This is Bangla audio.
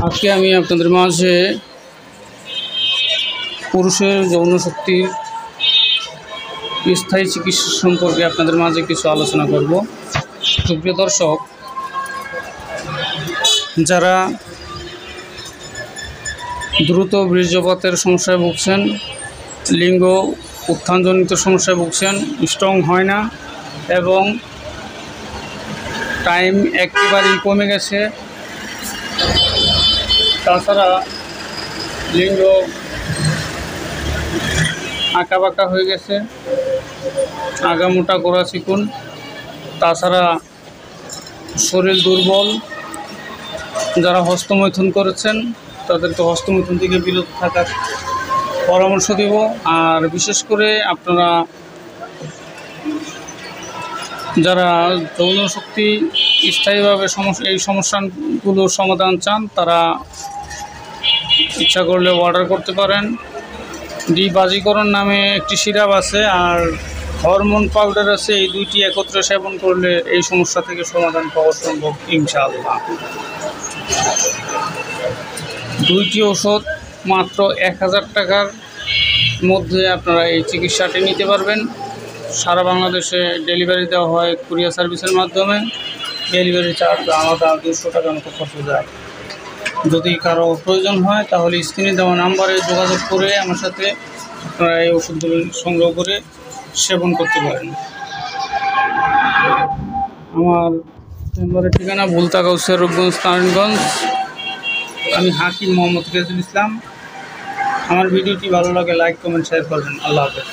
আজকে আমি আপনাদের মাঝে পুরুষের যৌন শক্তির স্থায়ী চিকিৎসা সম্পর্কে আপনাদের মাঝে কিছু আলোচনা করব। সুপ্রিয় দর্শক, যারা দ্রুত বীর্যপাতের সমস্যায় ভুগছেন, লিঙ্গ উত্থানজনিত সমস্যায় ভুগছেন, স্ট্রং হয় না এবং টাইম একেবারেই কমে গেছে, তাছাড়া লিঙ্গ আঁকা বাঁকা হয়ে গেছে, আগামোটা গোড়া চিকুন, তাছাড়া শরীর দুর্বল, যারা হস্তমৈথুন করেছেন তাদেরকে হস্তমৈথুন থেকে বিরত থাকার পরামর্শ দেব। আর বিশেষ করে আপনারা যারা যৌন শক্তি স্থায়ীভাবে এই সমস্যাগুলোর সমাধান চান, তারা ইচ্ছা করলে অর্ডার করতে পারেন। ডিবাজীকরণ নামে একটি সিরাপ আছে আর হরমোন পাউডার আছে, এই দুইটি একত্রে সেবন করলে এই সমস্যা থেকে সমাধান পাওয়া সম্ভব ইনশাআল্লাহ। দুইটি ওষুধ মাত্র 1000 টাকার মধ্যে আপনারা এই চিকিৎসাটি নিতে পারবেন। সারা বাংলাদেশে ডেলিভারি দেওয়া হয় কুরিয়ার সার্ভিসের মাধ্যমে। ডেলিভারি চার্জ আলাদা 200 টাকার মতো খরচ যায়। যদি কারো প্রয়োজন হয় তাহলে স্ক্রিনে দেওয়া নাম্বারে যোগাযোগ করে আমার সাথে আপনারা এই ওষুধগুলো সংগ্রহ করে সেবন করতে পারেন। আমার চেম্বারের ঠিকানা ভুলতাগাঁও, রূপগঞ্জ, নারায়ণগঞ্জ। আমি হাকিম মোহাম্মদ রেজুল ইসলাম। আমার ভিডিওটি ভালো লাগে লাইক, কমেন্ট, শেয়ার করবেন। আল্লাহ হাফেজ।